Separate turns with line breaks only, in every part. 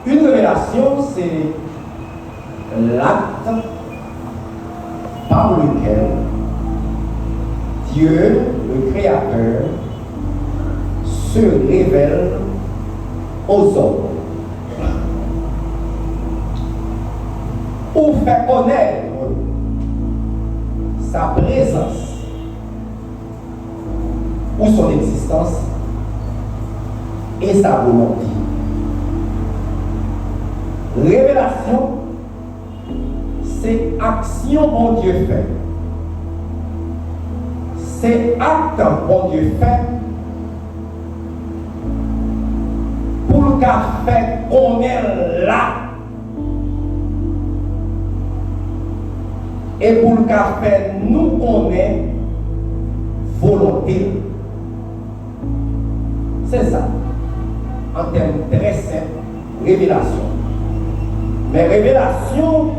Une révélation, c'est l'acte par lequel Dieu, le Créateur, se révèle aux hommes. Ou fait connaître sa présence ou son existence et sa volonté. Révélation, c'est action bon Dieu fait. C'est acte bon Dieu fait pour le cas fait qu'on est là et pour le cas fait nous qu'on est volonté. C'est ça, en termes très simples, révélation. Mais révélation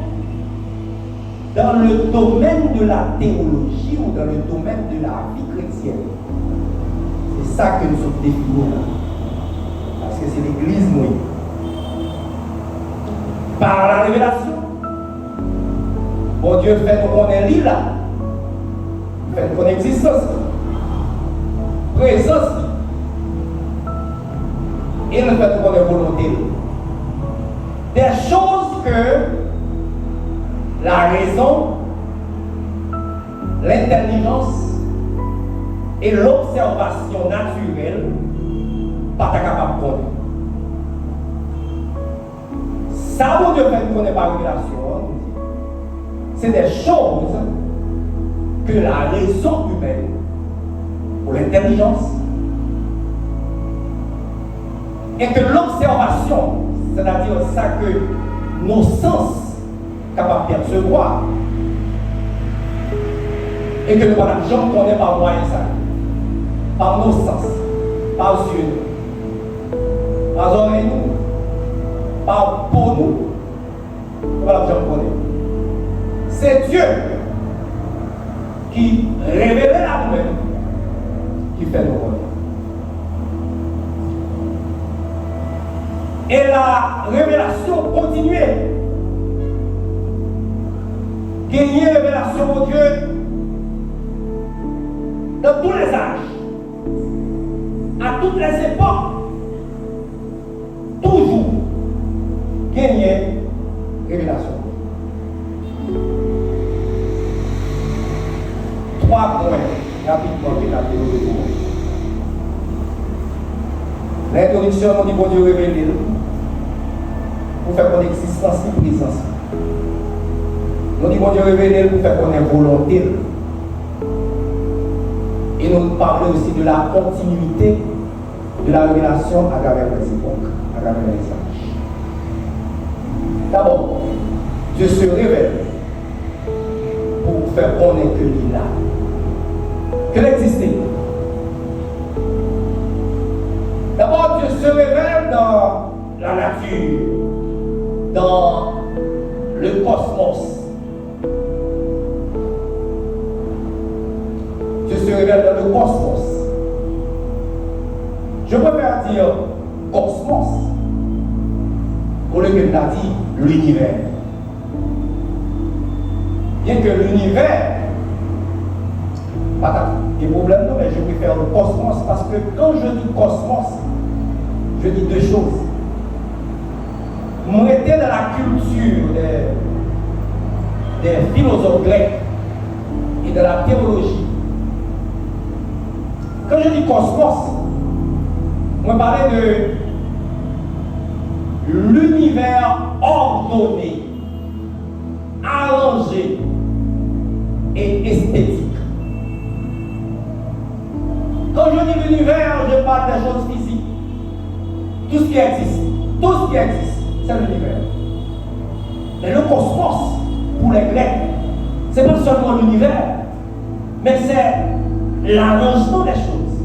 dans le domaine de la théologie ou dans le domaine de la vie chrétienne. C'est ça que nous sommes définis là. Parce que c'est l'église, oui. Par la révélation, bon Dieu fait nous connaître lui là. Il fait nous connaître existence, présence. Il fait nous connaître volonté. Des choses que la raison, l'intelligence et l'observation naturelle pas capable de connaître. Ça, vous devez connaître par révélation, c'est des choses que la raison humaine ou l'intelligence et que l'observation, c'est-à-dire ça que nos sens capables de percevoir et que nous ne jamais connaître par moyen ça, par nos sens, par yeux, par oreilles, par peau nous, nous ne jamais connaître. C'est Dieu qui révèle à nous-mêmes qui fait nous connaître. Et la révélation continuée. Gagner révélation, mon Dieu, dans tous les âges, à toutes les époques, toujours gagner révélation. 3 points rapidement que la théologie. L'introduction, on dit bon Dieu révélé pour faire qu'on existence et présence. Nous disons Dieu révélé pour faire connaître volonté. Et nous parlons aussi de la continuité de la révélation à travers les époques, à travers les âges. D'abord, Dieu se révèle pour faire connaître que l'il a, que l'existait. D'abord, Dieu se révèle dans la nature, dans le cosmos. Dieu se révèle dans le cosmos. Je préfère dire cosmos au lieu que de dire l'univers. Bien que l'univers, pas de problème, mais je préfère le cosmos parce que quand je dis cosmos, je dis deux choses. Moi, j'étais dans la culture des philosophes grecs et de la théologie. Quand je dis cosmos, moi je parlais de l'univers ordonné, arrangé et esthétique. Quand je dis l'univers, je parle des choses physiques. Tout ce qui existe, c'est l'univers. Mais le cosmos, pour les Grecs, c'est pas seulement l'univers, mais c'est l'arrangement des choses.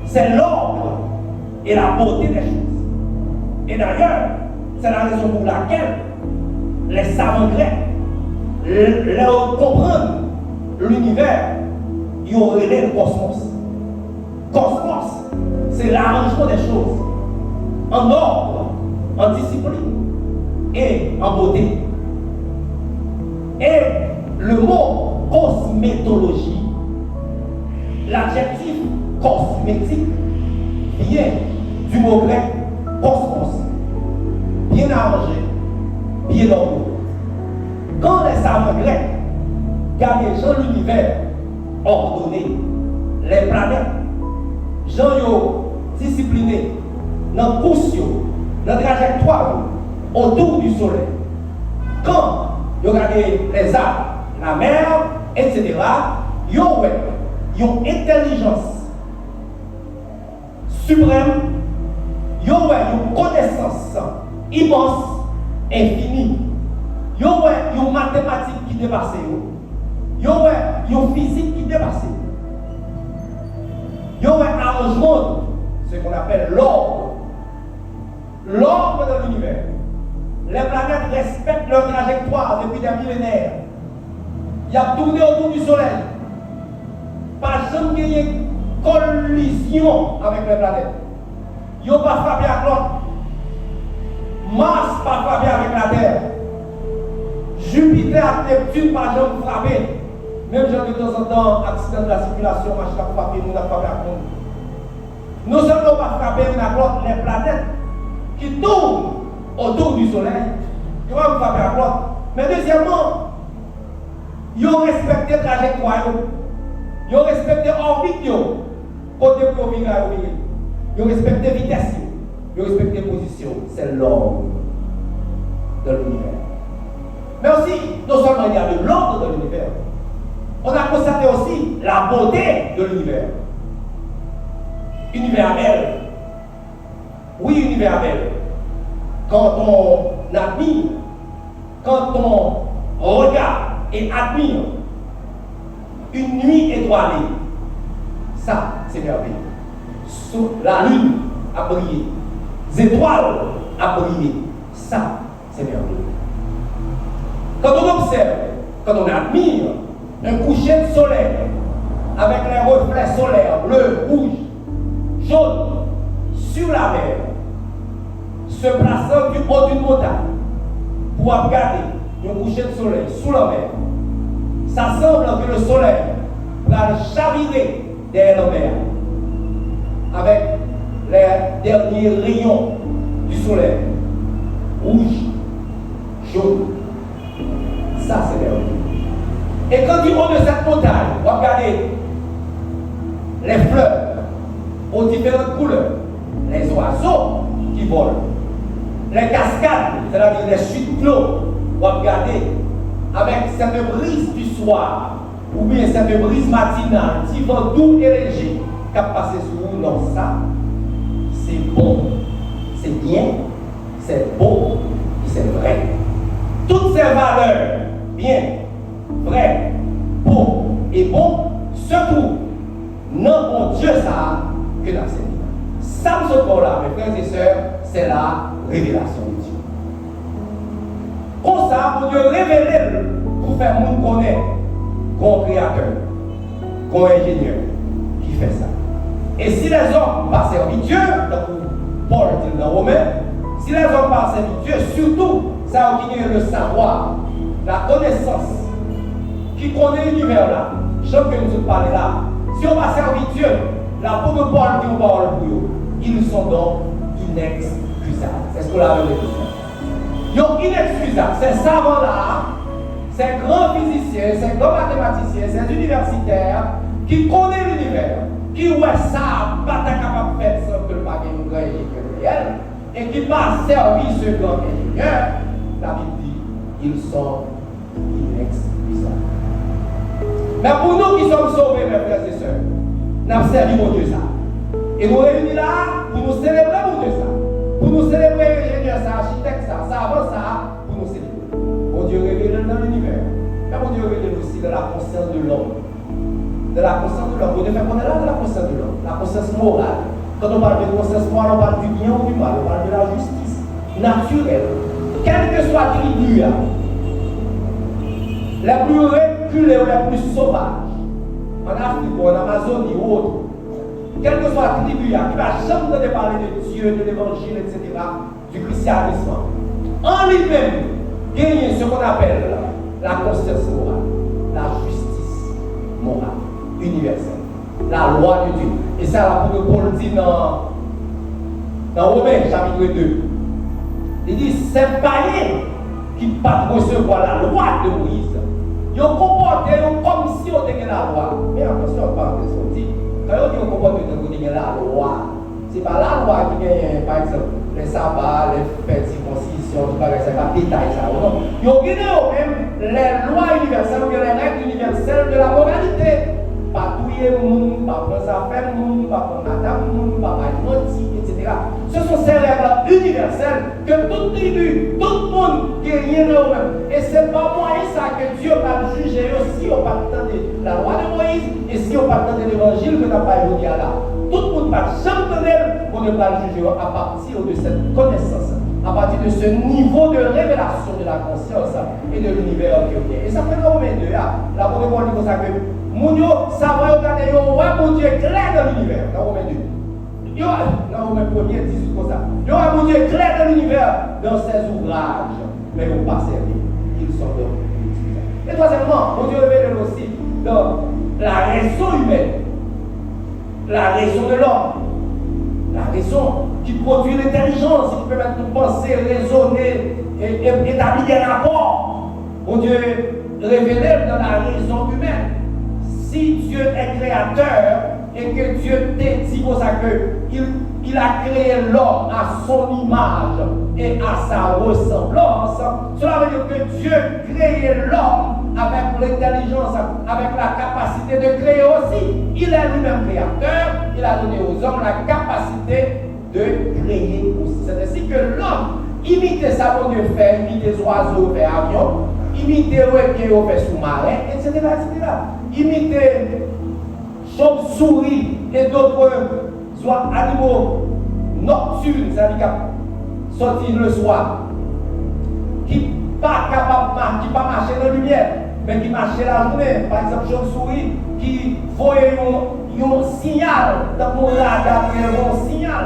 C'est l'ordre et la beauté des choses. Et d'ailleurs, c'est la raison pour laquelle les savants grecs, leur comprendre l'univers, ils ont relé le cosmos. Cosmos, c'est l'arrangement des choses en ordre en discipline et en beauté. Et le mot cosmétologie, l'adjectif cosmétique, vient du mot grec cosmos, bien arrangé, bien ordonné. Quand les savants grecs gardaient Jean l'univers ordonné, les planètes, Jean yo discipliné, dans course, dans trajectoire autour du soleil. Quand vous regardez les arbres, la mer, etc., vous avez une intelligence suprême, vous avez une connaissance immense, infinie. Vous avez une mathématique qui dépasse, vous avez une physique qui dépasse. Vous avez un arrangement, ce qu'on appelle l'ordre. L'ordre de l'univers. Les planètes respectent leur trajectoire depuis des millénaires. Il y a tourné autour du soleil. Pas jamais gagné collision avec les planètes. Ils n'ont pas frappé avec l'autre. Mars pas frappé avec la Terre. Jupiter et Neptune pas jamais frappé. Même de temps en temps, accident de la circulation, machine a frappé, nous n'a frappé avec nous. Nous seulement pas frappé avec l'autre, les planètes qui tournent autour du soleil, ils vont frapper à l'autre. Mais deuxièmement, ils ont respecté la trajectoire, ils ont respecté l'orbite, côté pour venir à l'orbite. Ils ont respecté la vitesse, ils ont respecté la position. C'est l'ordre de l'univers. Mais aussi, non seulement il y a de l'ordre de l'univers, on a constaté aussi la beauté de l'univers. Univers belle. Oui, univers belle. Quand on admire, quand on regarde et admire une nuit étoilée, ça c'est merveilleux. La lune a brillé, les étoiles a brillé, ça c'est merveilleux. Quand on observe, quand on admire un coucher de soleil avec les reflets solaires bleus, rouges, jaunes sur la mer, se plaçant du haut d'une montagne pour regarder un coucher de soleil sous la mer, ça semble que le soleil va chavirer derrière la mer avec les derniers rayons du soleil, rouge, jaune. Ça, c'est merveilleux. Et quand du haut de cette montagne, on va regarder les fleurs aux différentes couleurs, les oiseaux qui volent, les cascades, c'est-à-dire les chutes d'eau, on va regarder avec cette brise du soir, ou bien cette brise matinale, petit vent doux et léger, qui a passé sur nous. Non, ça, c'est bon, c'est bien, c'est beau, et c'est vrai. Toutes ces valeurs, bien, vrai, beau et bon, se trouvent dans mon Dieu ça que dans cette vie. Ça, ce corps-là, mes frères et sœurs, c'est la révélation de Dieu. Comme ça, pour Dieu révéler, pour faire monde connaître qu'on créateur, qu'on ingénieur qui fait ça. Et si les hommes pas servi Dieu, donc Paul dit dans Romains, si les hommes pas servi Dieu, surtout, ça qui est le savoir, la connaissance, qui connaît l'univers là, je que nous parlons là, si on va servir Dieu, l'apôtre Paul qui nous parle pour eux, ils sont donc inexcusables. C'est ce qu'on a dit. Ils sont inexcusables. Ces savants-là, ces grands physiciens, ces grands mathématiciens, ces universitaires qui connaissent l'univers, qui ouais ça, pas capable de faire sans que le pas un grand ingénieur réel, et qui pas servi ce grand ingénieur, la Bible dit, ils sont inexcusables. Mais pour nous qui sommes sauvés, mes frères et sœurs, nous avons servi mon Dieu ça. Et nous réunis là pour nous célébrer mon Dieu ça. Pour nous célébrer l'ingénieur ça, architecte ça, savant ça, pour nous célébrer. Mon Dieu révèle dans l'univers. Mais mon Dieu révèle aussi dans la conscience de l'homme. De la conscience de l'homme. Vous devez qu'on est là de la conscience de l'homme. La conscience morale. Quand on parle de conscience morale, on parle du bien ou du mal. On parle de la justice naturelle. Quelle que soit la tribu, les plus reculés ou les plus sauvages, en Afrique ou en Amazonie ou autre, quelle que soit la tribu qui va jamais parler de Dieu, de l'évangile, etc., du christianisme, en lui-même, gagne ce qu'on appelle la conscience morale, la justice morale, universelle, la loi de Dieu. Et ça, l'apôtre Paul dit dans Romains chapitre 2. Il dit, c'est païen qui ne pas recevoir la loi de Moïse. Ils ont comporté comme si on était la loi. Mais attention, parenthèse, on dit, quand on dit on comporte comme si on était la loi, ce n'est pas la loi qui gagne, par exemple, les sabbats, les fêtes, circoncision, tout ça, c'est pas détail ça. Non. Ils ont gagné même les lois universelles ou les règles universelles de la moralité. Pas touiller le monde, pas prendre sa femme, pas prendre madame, pas mentir, etc. Ce sont ces règles universelles que toute tribu, tout le monde gagne dans eux-mêmes. Et ce n'est pas moyen ça que Dieu va juger si on pas attendre la loi de Moïse et si on pas attendre l'évangile que tu n'as pas évolué là. Tout le monde va jamais on ne va juger à partir de cette connaissance, à partir de ce niveau de révélation de la conscience et de l'univers qui est. Et ça fait dans Romains 2, la première fois dit comme ça que Mounio, ça va regarder, mon Dieu clair dans l'univers, dans Romains 2. Dans Romains 1er, 18 comme ça. Il y aura mon Dieu clair dans l'univers, dans ses ouvrages, mais ils ne vont pas servir. Ils sont donc utilisés. Et troisièmement, mon Dieu révèle aussi dans la raison humaine, la raison de l'homme, la raison qui produit l'intelligence, qui permet de penser, raisonner et établir des rapports. Mon Dieu révèle dans la raison humaine. Si Dieu est créateur et que Dieu t'a dit pour ça qu'il a créé l'homme à son image et à sa ressemblance, cela veut dire que Dieu crée l'homme avec l'intelligence, avec la capacité de créer aussi. Il est lui-même créateur, il a donné aux hommes la capacité de créer aussi. C'est ainsi que l'homme imite ça, mon Dieu fait, imite les oiseaux, fait avion, imite les requins, fait sous-marin, etc., etc. Imiter chauves-souris et d'autres animaux nocturnes, c'est-à-dire qui sortir le soir, qui ne sont pas capables de marcher dans la lumière, mais qui marchent la journée. Par exemple, chauves-souris qui voient un signal dans mon radar, un signal,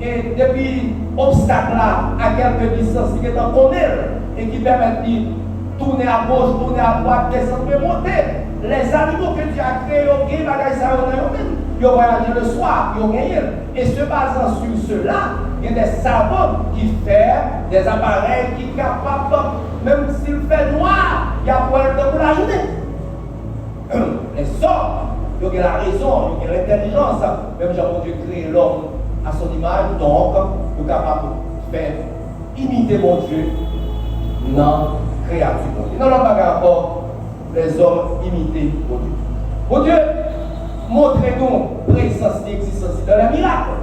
et depuis obstacle là, à quelques distances, qui est en connaître et qui permettent de tourner à gauche, tourner à droite, descendre et monter. Les animaux que Dieu a créés, ils ont voyagé le soir, ils ont gagné. Et se basant sur cela, il y a des savants qui font des appareils qui sont capables, même s'il fait noir, il y a pour le temps pour la journée. Les hommes, ils ont la raison, ils ont l'intelligence. Même Jean-Dieu créé l'homme à son image, donc ils sont capables de faire imiter mon Dieu dans la créature. Dans le bagage encore, les hommes imités mon Dieu. Mon Dieu, montrez-nous présence et existence dans les miracles.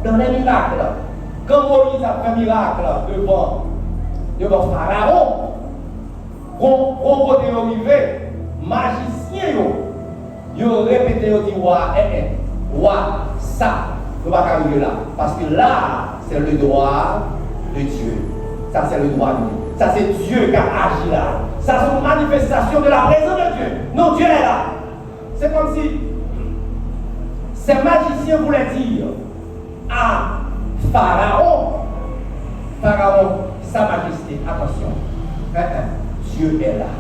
Dans les miracles. Quand Moïse a fait un miracle devant Pharaon, on va arriver, magicien, ils ont répété, ils ont dit, ouais, ça, ne va pas arriver là. Parce que là, c'est le droit de Dieu. Ça, c'est le droit de Dieu. Ça, c'est Dieu qui a agi là. Ça, c'est une manifestation de la présence de Dieu. Non, Dieu est là. C'est comme si ces magiciens voulaient dire à Pharaon, sa majesté, attention, Dieu est là.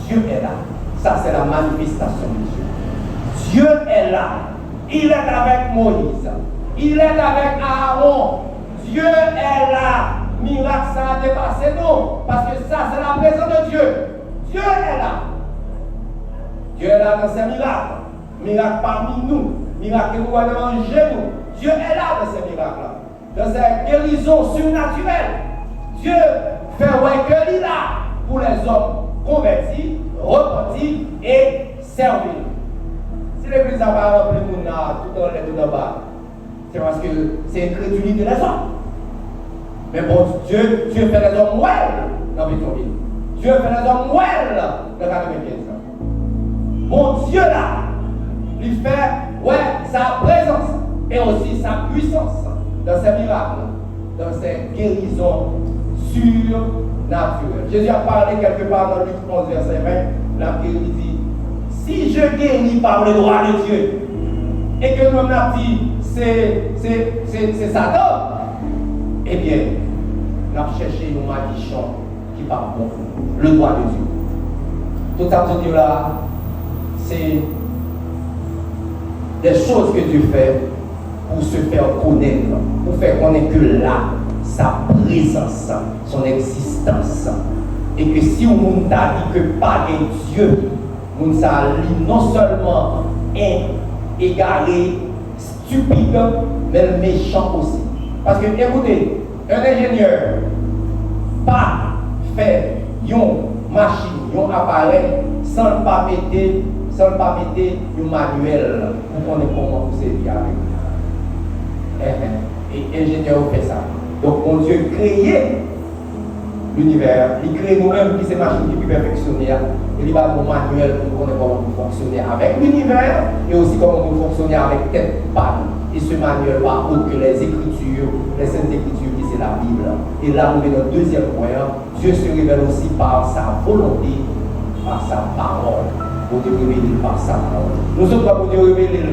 Dieu est là. Ça, c'est la manifestation de Dieu. Dieu est là. Il est avec Moïse. Il est avec Aaron. Dieu est là. Miracle, ça a dépassé nous. Parce que ça, c'est la présence de Dieu. Dieu est là. Dieu est là dans ces miracles. Miracles parmi nous. Miracles que nous allons manger nous. Dieu est là dans ces miracles-là. Dans ces guérisons surnaturelles. Dieu fait ouais que il est là pour les hommes convertis, repentis et servis. Si l'église n'a pas rempli le monde tout en l'air, tout en bas, c'est parce que c'est incrédulité des hommes. Mais bon, Dieu fait les hommes mouelles dans Pétionville. Dieu fait les hommes mouelles dans 95. Mon Dieu là, il fait sa présence et aussi sa puissance dans ses miracles, dans ses guérisons surnaturelles. Jésus a parlé quelque part dans Luc 11, verset 20, là il dit, si je guéris par le droit de Dieu, et que nous avons dit, c'est Satan, eh bien, c'est une malédiction qui part bon. Le droit de Dieu. Tout ça, je dis là, c'est des choses que Dieu fait pour se faire connaître, pour faire connaître que là, sa présence, son existence. Et que si on t'a dit que pas de Dieu, on t'a non seulement égaré, stupide, mais méchant aussi. Parce que, écoutez, un ingénieur pas fait une machine, un appareil, sans ne pas mettre un manuel pour qu'on ait comment vous servir avec. Et ingénieur fait ça. Donc, mon Dieu créé l'univers, il crée nous-mêmes qui ces machines qui peuvent perfectionner, et il va nous manuel pour qu'on ait comment nous fonctionner avec l'univers et aussi comment nous fonctionner avec tête panne. Et ce manuel va autre que les Écritures, les Saintes Écritures qui c'est la Bible. Et là, nous venons au deuxième point. Dieu se révèle aussi par sa volonté, par sa parole. Pour Dieu révéler par sa parole. Nous autres, pour Dieu révéler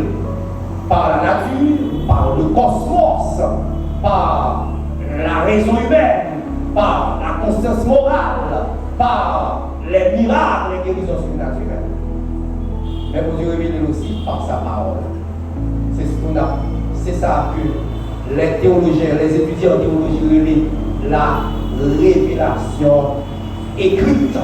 par la nature, par le cosmos, par la raison humaine, par la conscience morale, par les miracles, les guérisons surnaturelles. Mais pour Dieu révéler aussi par sa parole. C'est ce qu'on a. C'est ça que les théologiens, les étudiants en théologie révèlent la révélation écrite.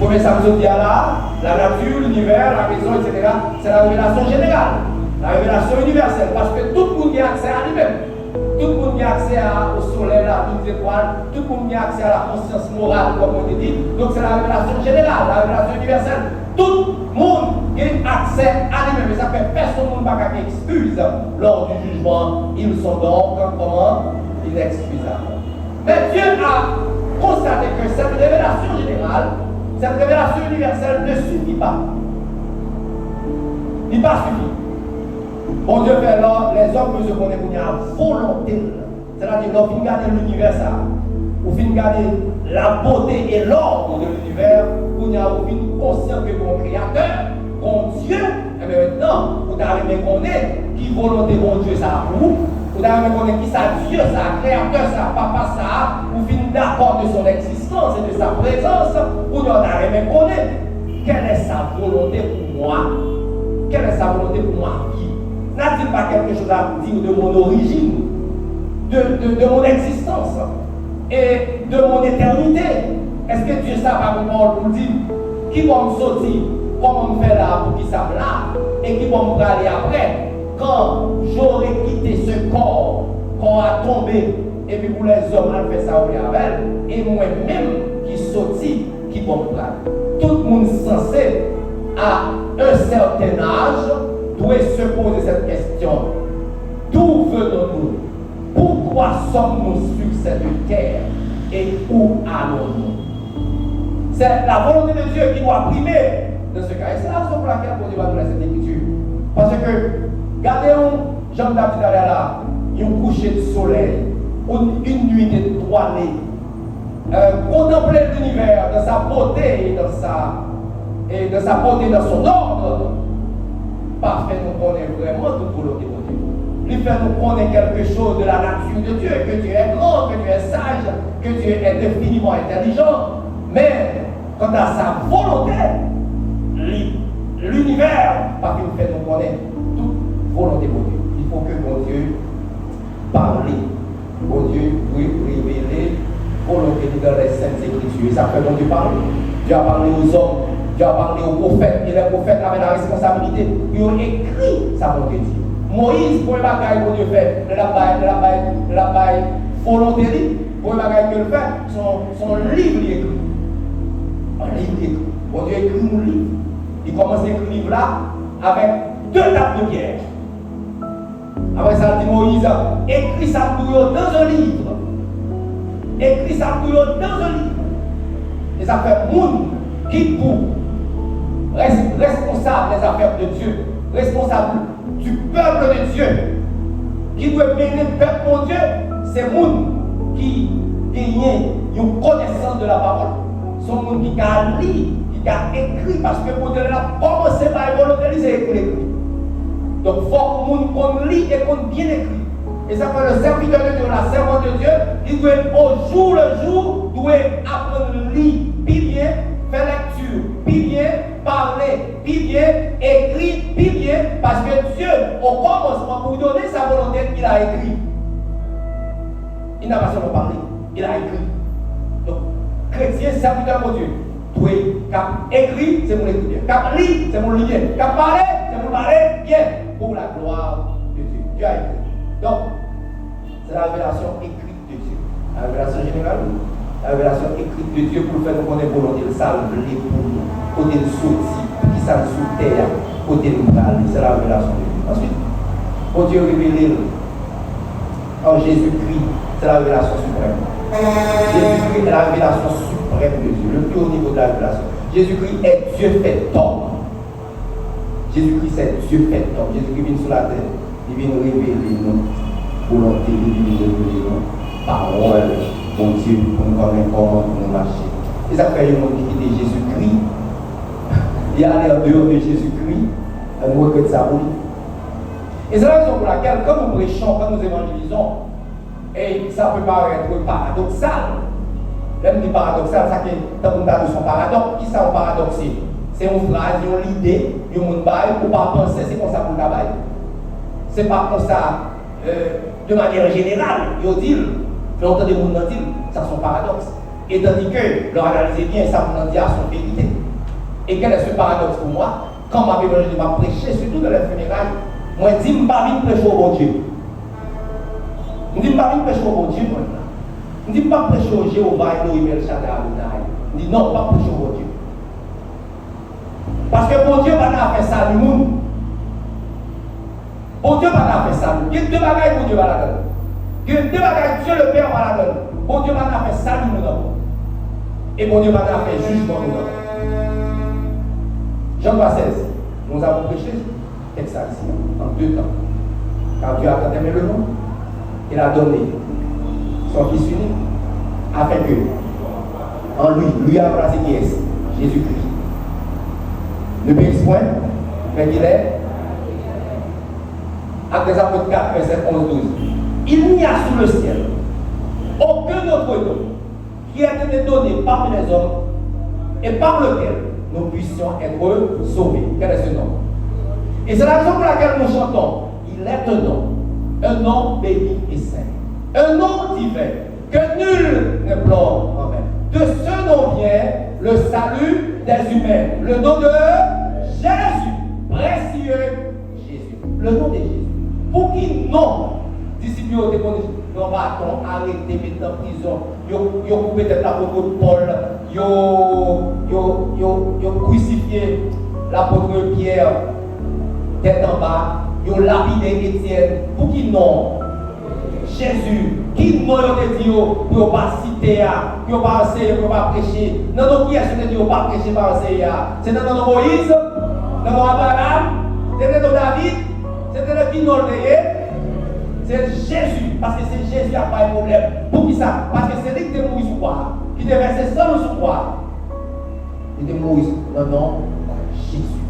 Premier Samson dit là, la nature, l'univers, la raison, etc. C'est la révélation générale, la révélation universelle, parce que tout le monde a accès à lui-même. Tout le monde a accès au soleil, à toutes les étoiles, tout le monde a accès à la conscience morale, comme on dit. Donc c'est la révélation générale, la révélation universelle. Tout le monde a accès à lui-même. Et ça fait personne ne va pas excuse lors du jugement. Ils sont donc comment inexcusables. Mais Dieu a constaté que cette révélation générale, cette révélation universelle ne suffit pas. Il n'est pas suffit. Bon Dieu fait là, les hommes se connaissent pour une volonté. C'est-à-dire qu'on finit garder l'univers, on finit garder la beauté et l'ordre de l'univers, on finit conscient que mon créateur, mon Dieu, et bien maintenant, vous avez connaître qui volonté mon Dieu ça a pour vous. Vous avez connaître qui ça Dieu, ça créateur, ça papa, ça, vous finissez d'accord de son existence et de sa présence, vous avez connaître quelle est sa volonté pour moi, quelle est sa volonté pour ma vie. N'a-t-il pas quelque chose à dire de mon origine, de mon existence et de mon éternité? Est-ce que Dieu ça va me parler pour dire qui va me sortir, comment me faire là pour qui ça là et qui va me aller après quand j'aurai quitté ce corps a tombé et puis pour les hommes on fait ça au avec et moi-même qui sorti qui va me prendre. Tout le monde censé à un certain âge doit se poser cette question. D'où venons-nous? Pourquoi sommes-nous sur cette terre? Et où allons-nous? C'est la volonté de Dieu qui doit primer dans ce cas. Et c'est la raison pour laquelle Dieu va nous laisser cette écriture. Parce que, regardez-vous, Jean-Baptiste là, il y a un coucher de soleil, une nuit étoilée. Contempler l'univers dans sa beauté et dans sa beauté, dans son ordre. Parfait, nous connaissons vraiment toute volonté de Dieu. Il fait nous connaître quelque chose de la nature de Dieu, que Dieu est grand, que Dieu est sage, que Dieu est infiniment intelligent. Mais quant à sa volonté, l'univers, parce qu'il fait nous connaître toute volonté de Dieu. Il faut que mon Dieu parle, mon Dieu révéler volonté dans les Saintes Écritures. Et ça fait mon Dieu parler. Dieu a parlé aux hommes. Dieu a parlé aux prophètes, et les prophètes avaient la responsabilité. Ils ont écrit sa volonté de Dieu. Moïse, pour le bagage que Dieu fait, la volonté, pour le bagage que Dieu fait, son livre écrit. Un livre écrit. Bon Dieu écrit un livre. Il commence à écrire ce livre-là avec 2 tables de pierre. Après ça, il dit Moïse, écris ça pour eux dans un livre. Écris ça pour eux dans un livre. Et ça fait monde qui pour responsable des affaires de Dieu, responsable du peuple de Dieu, qui doit bénir le peuple de Dieu, c'est monde qui gagne une connaissance de la parole. C'est monde qui a lu, qui a écrit, parce que pour Dieu a commencé par la volonté, c'est écrit. Donc il faut que le monde lit et qu'on bien écrit. Et ça fait le serviteur de Dieu, la servante de Dieu, il doit au jour le jour, doit apprendre à lire, puis bien, faire lecture, puis bien, parler, puis bien, écrire, puis bien, parce que Dieu, au commencement, pour donner sa volonté, il a écrit. Il n'a pas seulement parlé, il a écrit. Donc, chrétien, serviteur de Dieu, doit écrire, c'est mon écrire bien. Cap lire, c'est mon lire bien. Cap parler, c'est mon parler bien. Pour la gloire de Dieu. Dieu a écrit. Donc, c'est la révélation écrite de Dieu. La révélation générale, la révélation écrite de Dieu pour faire nous connaître volonté, ça pour nous, côté de sortir, qui ça sous terre, côté de nous c'est la révélation de Dieu. Ensuite, pour Dieu révélé en Jésus-Christ, c'est la révélation suprême. Jésus-Christ est la révélation suprême de Dieu, le plus haut niveau de la révélation. Jésus-Christ est Dieu fait homme. Jésus-Christ est Dieu fait homme. Jésus-Christ vient sur la terre, il vient nous révéler nos volontés, il vient nous révéler nos paroles, mon Dieu, pour nous connaître comment nous marcher. Et ça fait un monde qui était Jésus-Christ. Il y a l'air dehors de Jésus-Christ, à nous reconnaître ça pour lui. Et c'est la raison pour laquelle, quand nous prêchons, quand nous évangélisons, et ça peut paraître paradoxal. Même dit paradoxal, ça qui est dans de son paradoxe. Qui ça, un paradoxe? C'est une phrase, une idée, une monde bail, ou pas penser, c'est comme ça pour le travail. C'est pas comme ça, de manière générale, ils disent, l'entend des gens disent, ça c'est un paradoxe. Et tandis que, leur analyser bien, ça vous dit à son vérité. Et quel est ce paradoxe pour moi? Quand ma Bible m'a prêché, surtout dans les funérailles, moi je dis, je ne vais pas prêcher au bon Dieu. Je ne dis pas prêcher au bon Dieu, moi. Je ne dis pas prêcher au Jéhovah, Elohim, El Shaddai, Adonai. Je dis non, pas prêcher au bon Dieu. Parce que bon Dieu va faire ça du monde. Bon Dieu va faire ça. Il y a deux bagailles pour Dieu va la donner. Il y a deux bagailles Dieu le Père va la donner. Bon Dieu va faire ça du monde. Et bon Dieu va faire jugement du monde. Jean 3,16. Nous avons prêché texte ça ici en 2 temps. Car Dieu a tant aimé le monde, il a donné son Fils unique afin que en lui a placé qui est Jésus-Christ. Ne périsse point, mais qu'il est. Actes des Apôtres 4, verset 11-12. Il n'y a sous le ciel aucun autre nom qui a été donné parmi les hommes et par lequel nous puissions être sauvés. Quel est ce nom? Et c'est la raison pour laquelle nous chantons. Il est un nom béni et saint. Un nom divin que nul ne pleure en vain. De ce nom vient le salut des humains. Le nom de Jésus, précieux Jésus. Le nom de Jésus. Pour qui non? Disciples ont été non bâton, arrêté, mis en prison. Ils ont coupé tête l'apôtre Paul. Ils ont crucifié l'apôtre Pierre. Tête en bas. Ils ont lapidé Étienne. Pour qui non? Jésus. Qui non ont dit pour ne pas citer, pour ne pas enseigner, pour ne pas prêcher. Non, non, qui est-ce que dit pour ne pas prêcher, pas enseigner? C'est dans notre Moïse, dans notre Abraham, c'était dans David, c'était le qui non c'est Jésus, parce que c'est Jésus qui n'a pas de problème. Pour qui ça? Parce que c'est lui qui est Moïse sous quoi? Qui devait verser seul sous quoi? Il était Moïse, non, non, Jésus.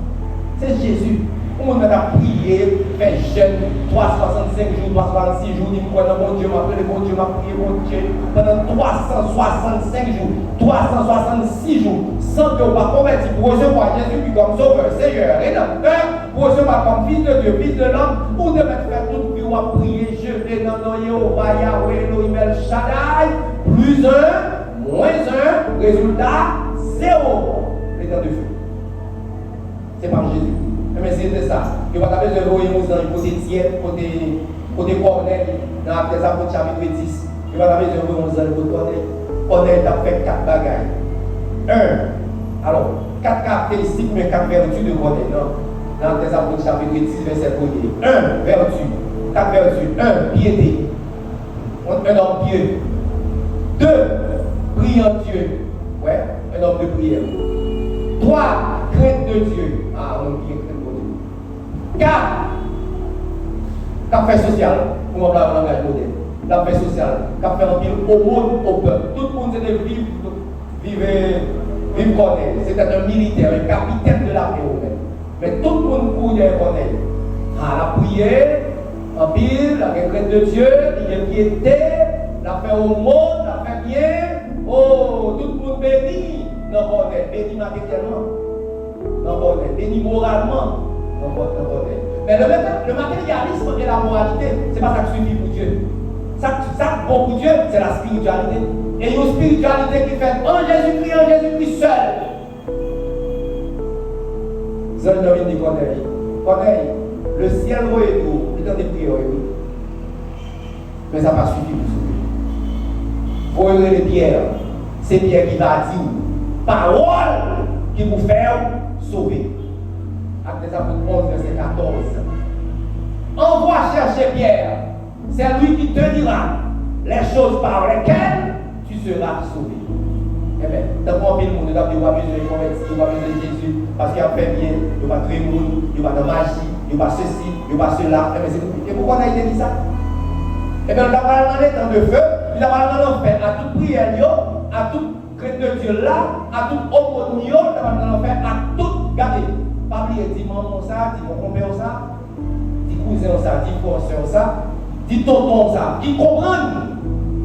C'est Jésus. On a prié, fait jeûne, 365 jours, 366 jours, il me croit dans mon Dieu, m'a prié, mon Dieu, m'a prié, mon Dieu, pendant 365 jours, 366 jours, sans que vous ne convertir pour recevoir Jésus comme sauveur, Seigneur, rédempteur, pour recevoir comme fils de Dieu, fils de l'homme, vous devez faire toute vie, on va prier, je vais dans nos Jéhovah, Yahweh, Elohim, El Shaddai, plus 1, moins 1, résultat, 0. Les temps de feu. C'est par Jésus. Mais c'était ça. Il va taper de l'eau dans le côté tiède, côté Corneille, dans les Apôtres chapitre 10. Il va taper de l'eau dans le côté Corneille. Corneille a fait 4 bagailles. 1. Alors, 4 caractéristiques, mais 4 vertus de Corneille. Dans les Apôtres chapitre 10, verset 1. 1. Vertu. 4 vertus. 1. Piété. Un homme pieux. 2. Priant Dieu. Ouais, un homme de prière. 3. Crainte de Dieu. Ah, on dit crainte. 4. Café social, pour moi, le langage moderne. Café social, café en ville au monde, au peuple. Tout le monde était vivre Corneille. C'était un militaire, un capitaine de l'armée romaine. Mais tout le monde courait Corneille. Ah, la prière, En pile, la regrette de Dieu, il y a piété, la fait au monde, la fait bien. Oh, tout le monde béni. Non, bon, béni matériellement. Non, bon, béni moralement. Non, bon. Mais le matérialisme et la moralité, c'est pas ça qui suffit pour Dieu. Ça bon pour Dieu, c'est la spiritualité. Et une spiritualité qui fait en Jésus-Christ seul. Zone de dit Corneille, le ciel va et tout, le temps des prières et tout. Mais ça n'a pas suffi pour sauver. Vous les pierres, c'est Pierre qui va dire parole qui vous fait sauver. Actes des Apôtres 11, verset 14. Envoie chercher Pierre, c'est lui qui te dira les choses par lesquelles tu seras sauvé. Eh bien, dans le monde, il va besoin de convertir, il va besoin de Jésus, parce qu'il a fait bien, il va tuer le monde, il va de magie, il va ceci, il va cela. Eh bien, et pourquoi on a été dit ça? Eh bien, on a parlé dans les temps de feu, il a parlé dans l'enfer, à toute prière, à toute crête de Dieu là, à toute aumône, il a parlé dans l'enfer, à tout, regardez, pas oublier, dit maman ça, dit mon compère ça, dit cousin ça, dit frère ça, dit tonton ça, qui comprennent,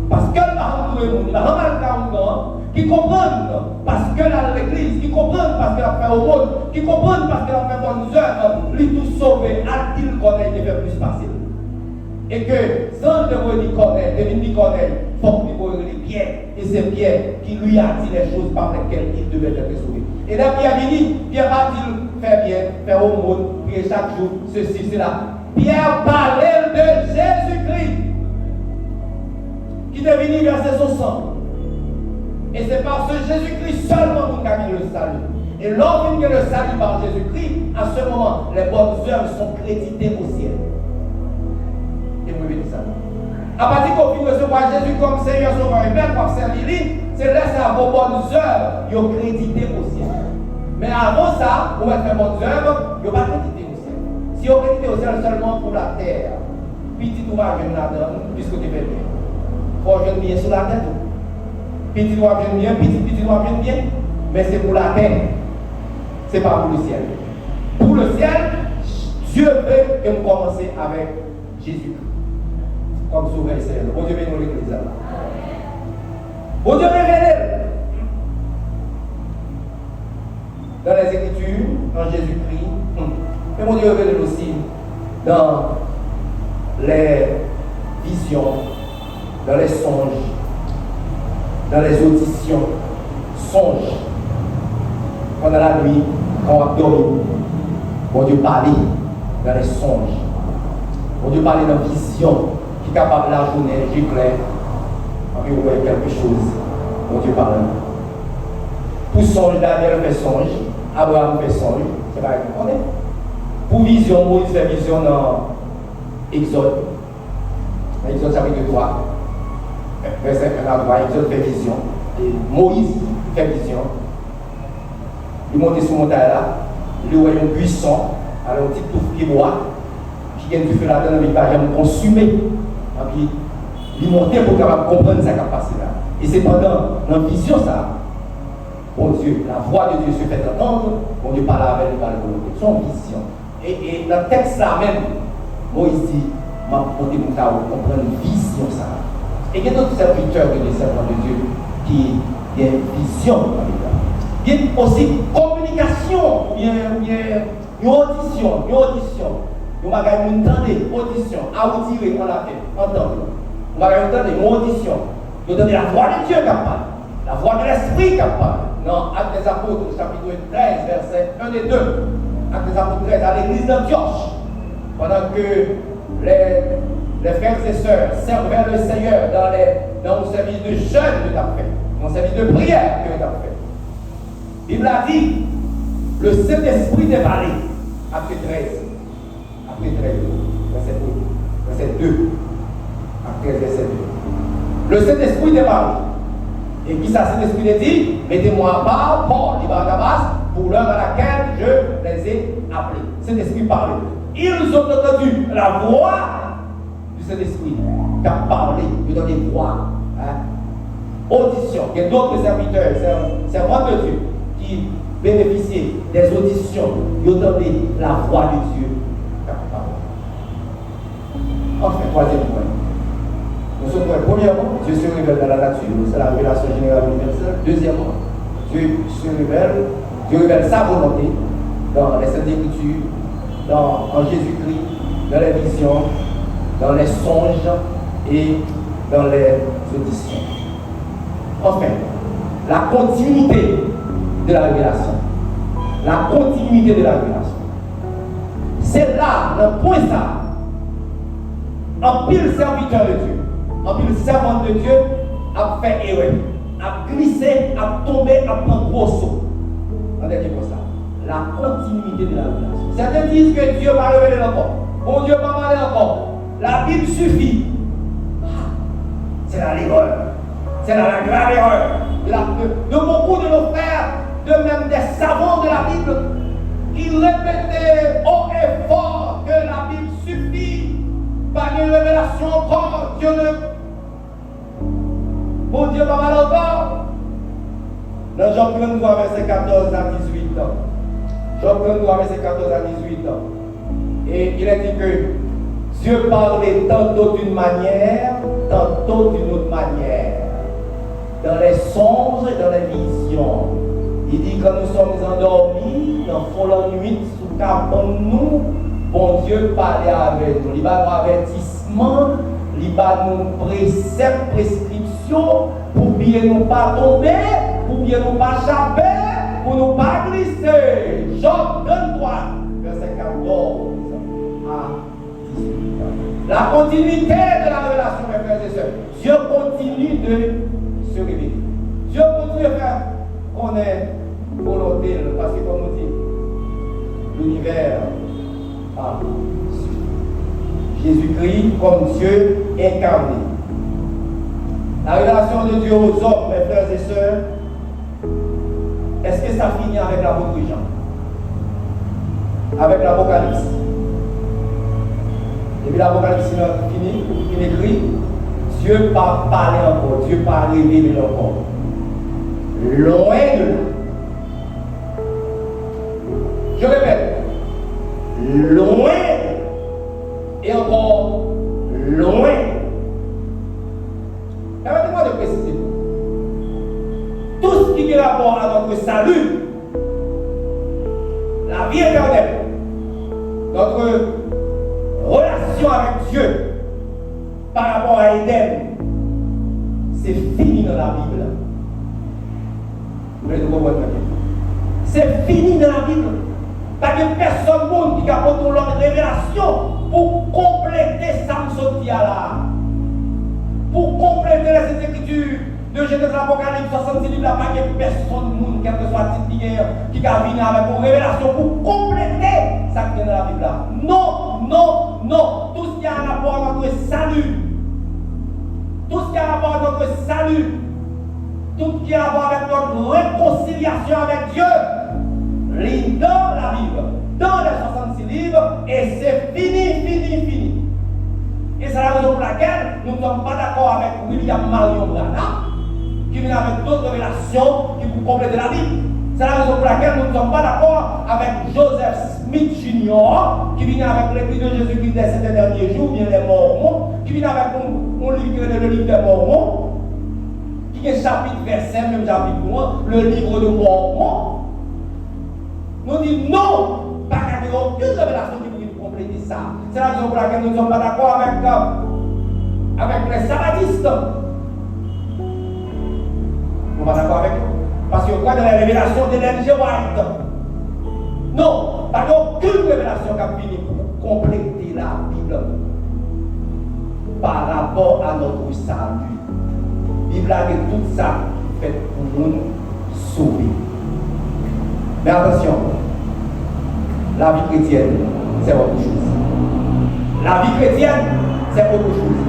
parce que le parent de tout le monde, il va ramener le 40 ans, qui comprennent parce que l'église, qui comprennent parce qu'elle a fait au monde, qui comprennent parce qu'elle a fait bonnes œuvres, lui tout sauver, a-t-il qu'on ait été fait plus facile. Et que sans le mot de Corneille, devine dit Corneille, il faut qu'il voie les Pierre, et c'est Pierre qui lui a dit les choses par lesquelles il devait être sauvé. Et là, Pierre vini, Pierre a dit faire bien, faire au monde, prier chaque jour, ceci, cela. Pierre parlait de Jésus-Christ, qui est venu verser son sang. Et c'est par ce Jésus-Christ seulement qu'on gagne le salut. Et lorsqu'on gagne le salut par Jésus-Christ, à ce moment, les bonnes œuvres sont créditées au ciel. Et vous voyez ça. À partir qu'on puisse recevoir Jésus comme Seigneur, Sauveur et Père, pour servir lui, c'est laisser à vos bonnes œuvres, ils sont créditées au ciel. Mais avant ça, pour faire bonnes œuvres, ils ne sont pas crédités au ciel. Si on crédité au ciel seulement pour la terre, petit tout va venir là-dedans, puisque tu fais bien. Il faut venir bien sur la terre. Petit doigt bien, petit doigt bien, mais c'est pour la terre, c'est pas pour le ciel. Pour le ciel, Dieu veut que nous commencions avec Jésus comme sauveur et Seigneur. Bon Dieu bénisse l'église là. Bon Dieu révèle dans les Écritures, dans Jésus-Christ, mais bon Dieu révèle aussi dans les visions, dans les songes, dans les auditions, songes, pendant la nuit, quand on a dormi, bon Dieu parlait dans les songes, bon Dieu parlait dans la vision, qui est capable la journée, j'éclaire, et puis vous voyez quelque chose, bon Dieu parle. Pour songe, Daniel fait songe, Abraham fait songe, c'est pas qu'on connaît. Pour vision, Moïse fait vision dans Exode, chapitre 3. Verset 1 à 3, Exode fait vision. Et Moïse fait vision. Il monte sur montagne là, il voit un buisson, alors un petit touffe qui boit, qui vient du feu là-dedans, mais il va jamais consumer. Et puis, il monte pour capable comprendre ce qui a passé là. Et c'est pendant la vision ça, bon Dieu, la voix de Dieu se fait entendre, bon Dieu parle avec lui par la volonté. Son vision. Et dans le texte là même, Moïse dit, m'a porté pour comprendre une vision ça. Et il y a d'autres serviteurs et des servants de Dieu qui ont une vision avec ça. Il y a aussi communication, ou bien une audition. Vous m'avez entendu, audition, audire, on l'a fait, entendre. Vous m'avez entendu, une audition. Vous donnez la voix de Dieu qui parle, la voix de l'Esprit qui parle. Dans Actes des Apôtres, chapitre 13, versets 1 et 2. Actes des Apôtres 13, à l'église d'Antioche. Pendant que les frères et sœurs servaient le Seigneur dans le service de jeûne que tu as fait, dans le service de prière que tu as fait. Il a dit, le Saint-Esprit dévalé, Acte 13, verset 2. Acte 13, verset 2. Le Saint-Esprit dévalé. Et puis ça, Saint-Esprit a dit, mettez-moi à part Paul et Barnabas pour l'heure à laquelle je les ai appelés. Saint-Esprit parlait. Ils ont entendu la voix du Saint-Esprit qui a parlé, qui donne des voix. Audition. Il y a d'autres serviteurs, servants de Dieu, qui bénéficient des auditions. Ils ont entendu la voix de Dieu qui a parlé. Enfin, troisième point. Nous sommes premièrement, Dieu se révèle dans la nature, c'est la révélation générale universelle. Deuxièmement, Dieu se révèle, Dieu révèle sa volonté dans les Saintes Écritures, en Jésus-Christ, dans les visions, dans les songes et dans les auditions. Enfin, la continuité de la révélation. La continuité de la révélation. C'est là, le point ça, un pile serviteur de Dieu, un pile servante de Dieu a fait erreur, a glissé, a tombé, a pris gros saut. Regardez pour ça. La continuité de la révélation. Certains disent que Dieu va révéler encore. Bon Dieu va parler encore. La Bible suffit. C'est la l'erreur. C'est la grave erreur. De beaucoup de nos frères, de même des savants de la Bible, qui répétaient haut et fort que la Bible suffit. Pas de révélation encore. Dieu ne. Bon Dieu va parler encore. Dans Jean 33, verset 14 à 18 ans. Jean 33, verset 14 à 18 ans. Et il a dit que Dieu parlait tantôt d'une manière, tantôt d'une autre manière. Dans les songes et dans les visions. Il dit quand nous sommes endormis, dans la nuit, sous cabane nous, bon Dieu parlait avec nous. Il va nous avertissement, il va nous préceptes, prescriptions, pour bien nous pas tomber, pour bien nous pas échapper, pour nous pas glisser. Job 23, verset 14 à 18. La continuité de la relation, mes frères et sœurs. Dieu continue de se révéler. Dieu continue de faire qu'on est volonté, parce que comme on dit, l'univers a Jésus-Christ comme Dieu incarné. La relation de Dieu aux hommes, mes frères et sœurs, est-ce que ça finit avec l'apôtre Jean? Avec l'Apocalypse? Et puis l'Apocalypse fini, il écrit, Dieu n'a pas parlé encore, Dieu n'a pas révélé encore. Loin de là. Je répète, loin et encore loin. Permettez-moi de préciser. Tout ce qui est rapport à notre salut, la vie éternelle, notre relation avec Dieu par rapport à Éden, c'est fini dans la Bible. Vous voulez nous comprendre? C'est fini dans la Bible. Parce que personne qui a apporté leur révélation pour compléter Samsotia là. Pour compléter les écritures de Genèse l'Apocalypse 66 livres là, pas que personne, quel que soit le titre qui a venu avec une révélation pour compléter ça qui est dans la Bible là. Non, non, non. Tout ce qui a un rapport avec notre salut, tout ce qui a un rapport avec notre salut, tout ce qui a à voir avec notre réconciliation avec Dieu, lit dans la Bible, dans les 66 livres, et c'est fini, fini, fini. Et c'est la raison pour laquelle nous ne sommes pas d'accord avec William Marion Branham, qui vient avec d'autres révélations qui vous compléter la Bible. C'est la raison pour laquelle nous ne sommes pas d'accord avec Joseph Smith Jr., qui vient avec l'église de Jésus-Christ des derniers jours, bien les Mormons, qui vient avec mon livre, le livre des Mormons, qui est chapitre, verset, même chapitre 1, le livre de Mormon. Nous disons non, pas qu'il y ait aucune révélation qui peut compléter ça. C'est la raison pour laquelle nous ne sommes pas d'accord avec les sabbatistes. Nous ne sommes pas d'accord avec eux. Parce qu'on croit dans la révélation de l'N.G. White. Non, pas aucune révélation qui a fini pour compléter la Bible par rapport à notre salut. La Bible a tout ça fait pour nous sauver. Mais attention, la vie chrétienne, c'est autre chose. La vie chrétienne, c'est autre chose.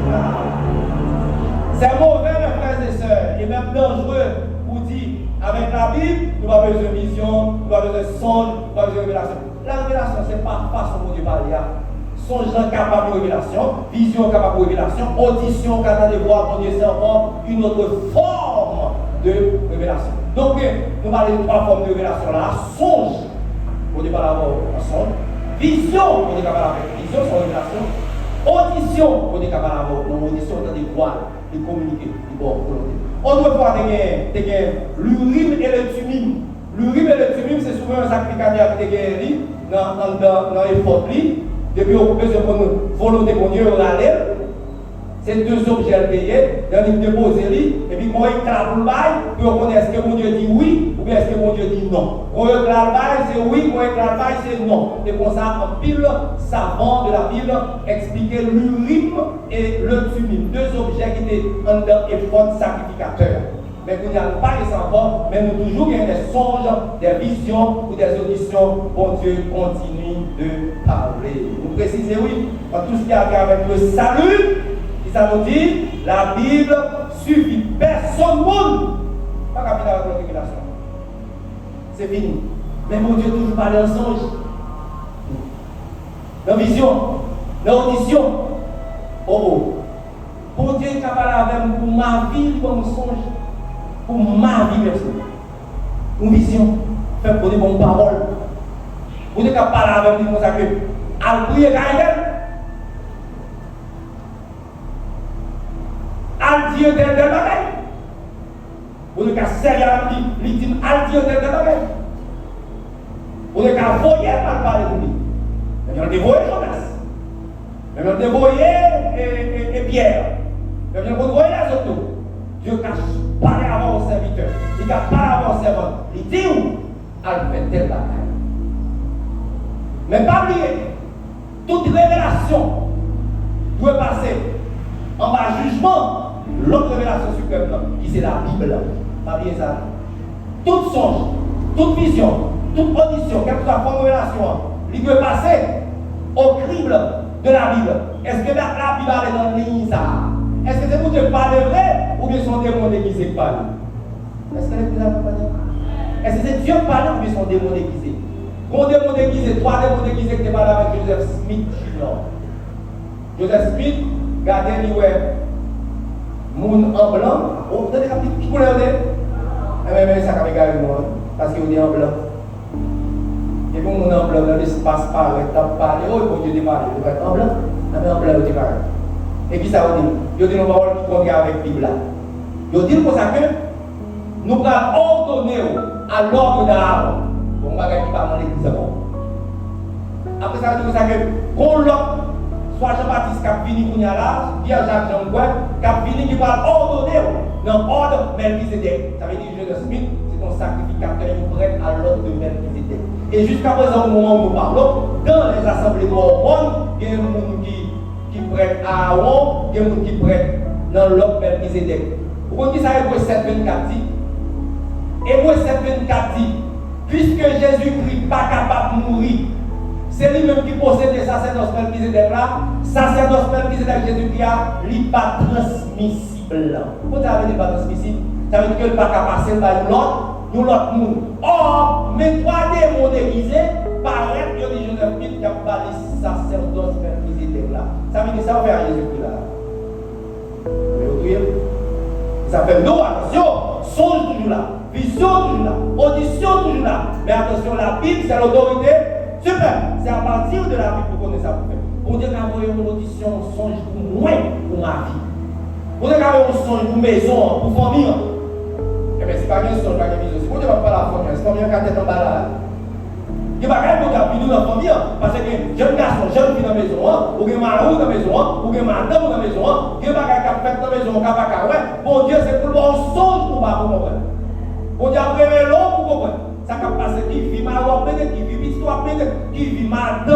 C'est mauvais, mes frères et sœurs, et même dangereux pour dire, avec la Bible, nous avons besoin de vision, nous avons besoin de songe, nous avons besoin de révélation. La révélation, ce n'est pas façon pour Dieu parler. Songe capable de révélation, vision capable de révélation, audition capable de voir, mon Dieu, c'est encore une autre forme de révélation. Donc, nous parlons de trois formes de révélation là. Songe, on dit pas d'abord un songe. Vision, on dit pas la vision, c'est une révélation. Audition, on est capable d'avoir une audition, on a des voix, de communiquer, de bonne volonté. On doit voir l'urim et le tumim. L'urim et le tumim, c'est souvent un sacrificateur qui est dans les fautes. Depuis qu'on peut se prendre volonté pour Dieu, on allait. C'est deux objets payés, dans le déposer, et puis moi, il clame le bail, puis on connaît est-ce que mon Dieu dit oui, ou bien est-ce que mon Dieu dit non. Quand il clame le bail, c'est oui, quand il clame le bail, c'est non. Et pour ça, en pile, savant de la Bible expliquait l'urim et le tumim, deux objets qui étaient en dedans et font sacrificateur. Mais nous n'avons pas les savants, mais nous toujours il y a des songes, des visions ou des auditions. Bon Dieu continue de parler. Vous précisez oui, en tout ce qui a à faire avec le salut. Ça nous dit, la Bible suffit. Personne ne pas qu'à finir avec la révélation. C'est fini. Mais mon Dieu toujours parle en songe. Dans vision, dans audition. Oh. Mon Dieu est capable avec moi pour ma vie, pour mon songe. Pour ma vie personnelle. Une vision. Faire pour des bonnes paroles. Vous êtes capable avec moi pour ça que. À prier quand al Dieu tel bagage. Vous ne pouvez pas servir à lui, dit al Dieu tel bagage. Vous ne pouvez pas voyer mal parler de lui. Mais on dévoyé Jonas. Mais on dévoyé et Pierre. Mais on dévoyé les autres. Dieu cache parler avant au serviteur. Il a parlé avant au servant. Il dit où al fait tel bagage. Mais pas oublier, toute révélation doit passer en bas jugement. L'autre révélation suprême, qui c'est la Bible. Pas bien ça. Toute songe, toute vision, toute audition, quelle que soit la forme de révélation, il doit passer au crible de la Bible. Est-ce que la Bible est dans le ligne ça? Est-ce que c'est pour Dieu parler vrai ou bien son démon déguisé qui parle? Est-ce que les gens parlent? Est-ce que c'est Dieu parle ou bien son démon déguisé? Mon démon déguisé, trois démons déguisés qui parlent avec Joseph Smith Junior. Joseph Smith, gardez lui moun en blanc, vous avez qui couleur de? Mais ça va égaler moi, parce qu'il est en blanc. Et pour moun en blanc, dans l'espace pareil, t'as parlé, oh, bon Dieu, t'es parlé, tu vas être en blanc, mais en blanc, tu parles. Et qui ça veut dire? Il dit nos paroles qui contraire avec la Bible. Il dit pour ça que nous allons ordonner à l'ordre d'Aaron, on va gagner par l'église avant. Après ça, il dit pour ça que, qu'on l'ordre, soit Jean-Baptiste qui a fini pour là, Pierre Jacques Jean Gouin, qui a fini qui va ordonner dans l'ordre Melchizedek. Ça veut dire que Joseph Smith, c'est un sacrificateur prêt à l'ordre de Melchizedek. Et jusqu'à présent, au moment où nous parlons, dans les assemblées mormones, il y a des gens qui prêtent à Aaron, il y a des gens qui prêtent dans l'ordre Melchizedek. Vous comprenez ça, Hébreux 7:24 dit? Hébreux 7:24 dit, puisque Jésus-Christ n'est pas capable de mourir, c'est lui-même qui possède le sacerdoce Melchizedek là. Sacerdoce Melchizedek Jésus-Christ n'est pas transmissible. Pourquoi ça veut dire pas transmissible? Ça veut dire que le pas capable de passer par l'autre monde. Or, mes trois démons déguisés paraissent que les Joseph Smith qui a parlé sacerdoce Melchizedek là. Ça veut dire ça va faire Jésus-Christ là. Vous voyez? Ça fait non, attention, songe toujours là, vision toujours là, audition toujours là. Mais attention, la Bible c'est l'autorité. Super, c'est à partir de la Bible pour connaître ça pour faire. Pour dire qu'avoir une audition, un songe pour moi, pour ma vie. Pour dire qu'avoir un songe pour maison, pour famille. Eh bien, c'est pas bien songe, pas bien vision. Si vous ne parlez pas la famille, c'est pas bien qu'à tête en bas là. Il n'y a pas rien pour dire dans la famille, parce que jeune garçon, jeune fille dans la maison, ou bien marou dans la maison, ou bien madame dans la maison, il n'y a pas qu'à faire dans la maison, qu'à pas ouais. Bon Dieu, c'est pour le bon songe pour ma comprendre. Bon Dieu, après l'eau pour comprendre. Ça va passer qui vit mal, qui vit vite, qui vit mal,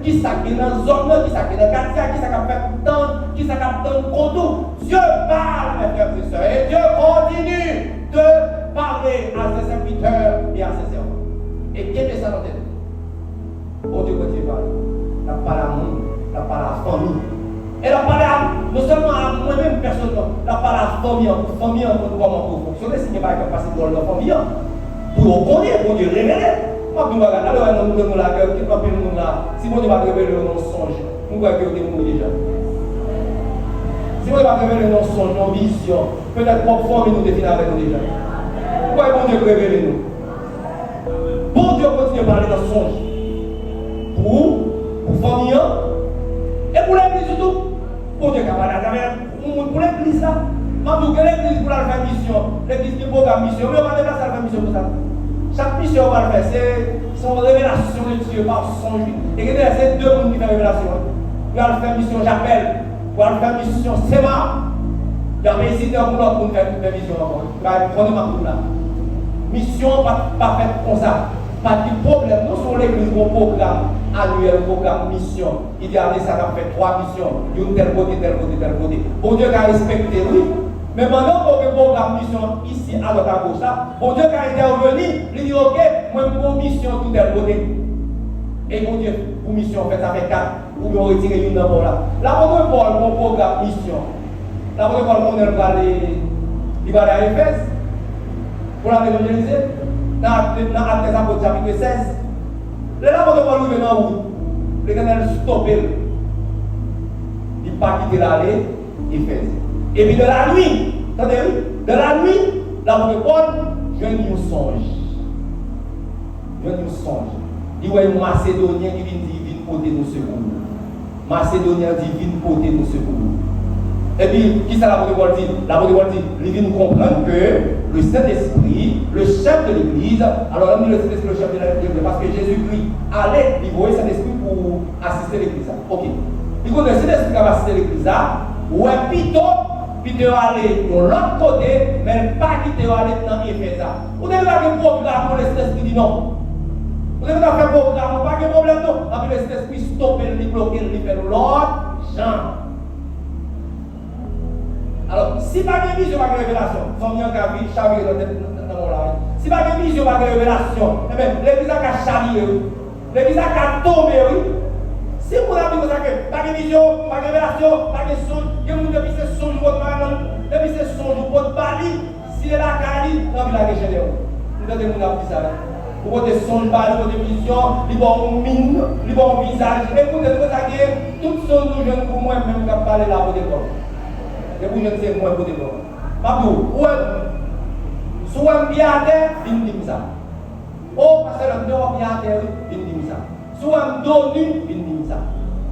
qui s'acquiert dans la zone, qui s'acquiert dans le quartier, qui s'acquiert dans qui s'acquiert dans le contour. Dieu parle, mes frères et sœurs, et Dieu continue de parler à ses serviteurs et à ses servants. Et qu'est-ce que ça dans tête? Bon Dieu continue de parler. La parole à monde, la parole à la famille. Et la parole non seulement à moi-même personnellement, la parole à la famille, comment pour fonctionner, si il n'y a pas qu'à passer dans la famille. Pour connaître, pour Dieu révéler. Moi, je regarde, alors nous avons la gueule, qui ne peut pas nous là. Si mon Dieu va révéler nos songes, nous voyons que nous sommes déjà. Si mon Dieu va révéler nos songes, nos visions, peut-être pour former nous définir avec nous déjà. Pourquoi bon Dieu révéler nous? Bon Dieu continue à parler dans songes. Pour famille, Et pour l'église surtout, pour Dieu, pour l'église là, je que l'église pour la faire mission, l'église qui programme mission, mais on va déplacer la faire mission pour ça. Chaque mission on va le faire, c'est son révélation de Dieu par son juif. Et que c'est deux personnes qui font révélation. Il va faire mission, j'appelle. Il va faire mission, c'est moi. Il y a un hésité pour l'autre pour faire mission encore. Il va prendre ma tour là. Mission pas faite comme ça. Pas de problème. Nous sommes l'église pour programme annuel, programme mission. Il y a ça, on fait 3 missions. D'une tel côté, tel côté, tel côté. Bon Dieu a respecté, oui. Mais maintenant qu'on fait programme mission ici à notre gauche là, bon Dieu a intervenu, il dit ok, moi pour mission tout tel côté. Et bon Dieu, pour mission, fait ça fait 4, ou bien retirer une d'abord là. Là, on va voir mon programme mission. Là, on va voir mon il va aller à Éphèse pour la évangéliser. Dans Actes des Apôtres chapitre 16. Là, on va voir lui dans où l'Éternel stoppé. Il n'a pas quitté l'allée, Éphèse. Et puis de la nuit, attendez, de la nuit, l'apôtre Paul, je viens de songe. Il y a un Macédonien qui vient porter nos secours. Macédonien dit vient porter nos secours. Et puis, qui ça l'apôtre Paul dit? L'apôtre Paul dit, il vient comprendre que le Saint-Esprit, le chef de l'Église, alors on dit le Saint-Esprit, le chef de l'Église, parce que Jésus-Christ allait, il voyait le Saint-Esprit pour assister l'Église. Ok. Il connaît le Saint-Esprit qui va assister l'Église. Ouais, Peter allait de l'autre côté, mais pas quitter aller dans Éphèse. Vous devez faire un programme pour le Saint-Esprit dit non. Vous devez faire un programme, pas de problème non. Après le Saint-Esprit stopper, le bloquer, le faire l'autre genre. Alors, si pas de vision, pas de révélation, il faut bien qu'il y ait dans mon live. Si pas de vision, pas de révélation, eh bien, l'église a charrié, l'église a tombé, oui. Si vous avez dit que pas de vision, pas de révélation, pas de songe, que vous devez se songe votre maman, depuis ce songe votre bali, si elle a gagné, non, il a régéné. Vous devez vous dire ça. Vous avez songe bali, votre vision, il va en mine, il va en visage. Et vous devez vous dire toutes choses nous jeunes pour moi-même qui parlent là pour des corps. Et vous je ne sais moi pour des corps. Mabdou, soit un bien à terre, il dit ça. Oh, parce que le dos bien à terre, il dit ça. Soit un dos nu, il dit ça.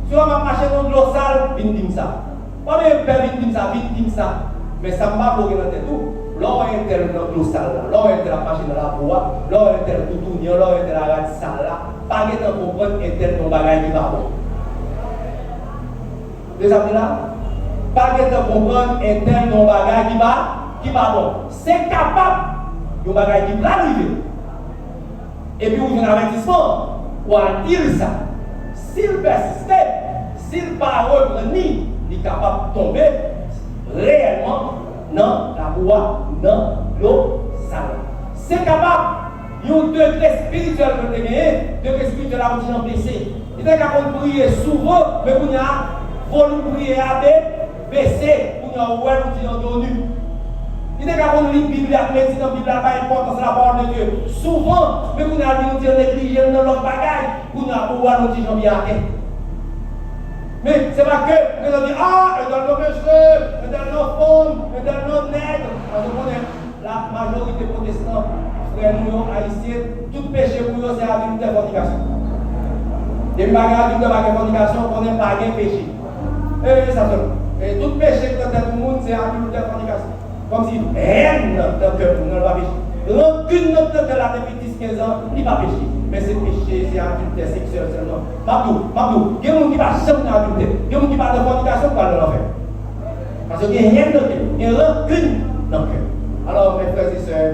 Soit un marché dans l'eau sale, il dit ça. Pas de père, il dit ça. Mais ça m'a bloqué dans tête tout. L'eau est dans l'eau sale, l'eau est dans la machine de la bois, l'eau est dans le tout, l'eau est dans la rate sale. Pas de temps pour comprendre et tel ton bagage qui va bon. Vous avez là? Pas de temps pour comprendre et tel ton bagage qui va bon. C'est capable de bagage qui va arriver. Et puis, vous avez un avertissement. Ou à dire ça, s'il persiste, s'il pas revenir, il est capable de tomber réellement dans la voie, dans l'eau sale. C'est capable, il y a un degré spirituel que vous avez, degré spirituel à vous blessé. Il est capable de prier souvent, mais vous avez voulu prier à baisser, vous avez ouvert l'outil nu. Il est capable de lire la Bible, à méditer dans la Bible, pas importance de la parole de Dieu. Souvent, mais vous avez dit négliger dans l'autre bagage, vous avez oublié l'outil bien à terre. Mais ce n'est pas que vous avez dit, ah, et dans nos péchés, et dans nos femmes, et dans nos nègres. Parce que la majorité protestante, frères nous, haïtiens, tout péché pour eux, c'est la vie de fornication. Et le bagage de la fornication, on n'est pas un péché. Et ça se et tout péché que tout le monde, c'est la vie de fornication. Comme si haine dans le cœur, nous ne pas pécher. Rancune dans le cœur là depuis 10-15 ans, il va pécher. Mais c'est péché, c'est adultère sexuel seulement. Mabdou, il y a des gens qui ne va jamais dans l'adultère. Il y a des gens qui parlent de fornication pour aller dans l'enfer. Parce qu'il y a rien dans le cœur. Il y a rancune dans le cœur. Alors, mes frères et sœurs,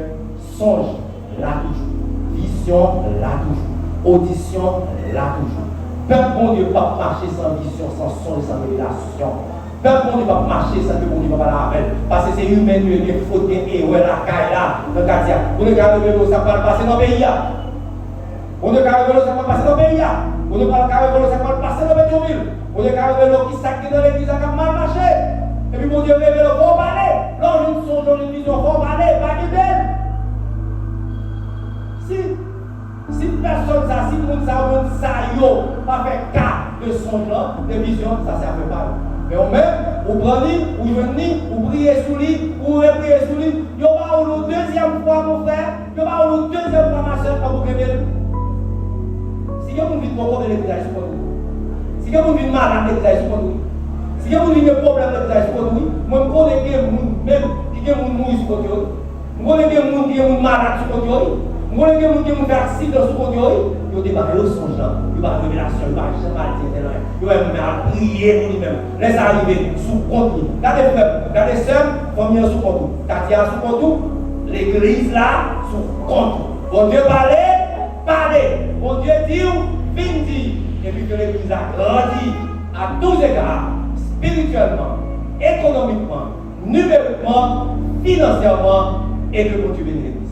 songe là toujours. Vision là toujours. Audition là toujours. Peuple bon Dieu ne peut pas marcher sans vision, sans songe, sans révélation. Peuple bon Dieu ne peut pas marcher sans que bon Dieu ne va pas la faire. Parce que c'est humain, Dieu, il faut que et ouais la caille là, dans le quartier. Vous ne pouvez pas révéler ça va passer dans le pays. Vous ne pouvez pas révéler ça va passer dans le pays. Vous ne pouvez pas révéler ça va passer dans le ville. Vous ne pouvez pas révéler qui s'acquitte dans l'église qui a mal marché. Et puis bon Dieu révèle, il faut parler. Lorsque nous sommes une vision, il faut parler, pas de belle. Si personne ça, si monde ça pas faire cas de songe là, de vision, ça ne sert pas. Mais au même, vous prenez, vous venez, vous priez sous lui, vous priez sous lui, il y aura une deuxième fois, mon frère, il y aura une deuxième fois, ma soeur, quand vous révélez. Si vous vite pour de l'église, si vous vous avez malade, vous avez sur vous. Si vous avez un problème, vous avez sur vous. Moi, je connais des gens même qui ont mourir sur vous. Je connais des gens qui ont malade sur vous. Je connais des gens qui ont fait accident sur vous. Ils ont démarré son genre. Ils ont une révélation. Ils ont jamais dit rien. Ils ont prié pour lui-même. Laisse arriver sous compte. Regardez frère, regardez sœur, famille sous compte. Katia sous compte. L'église là sous compte. Bon Dieu parlez. Bon Dieu dit, dit. Et puis que l'église a grandi à tous égards, spirituellement, économiquement, numériquement, financièrement, et que bon Dieu bénisse.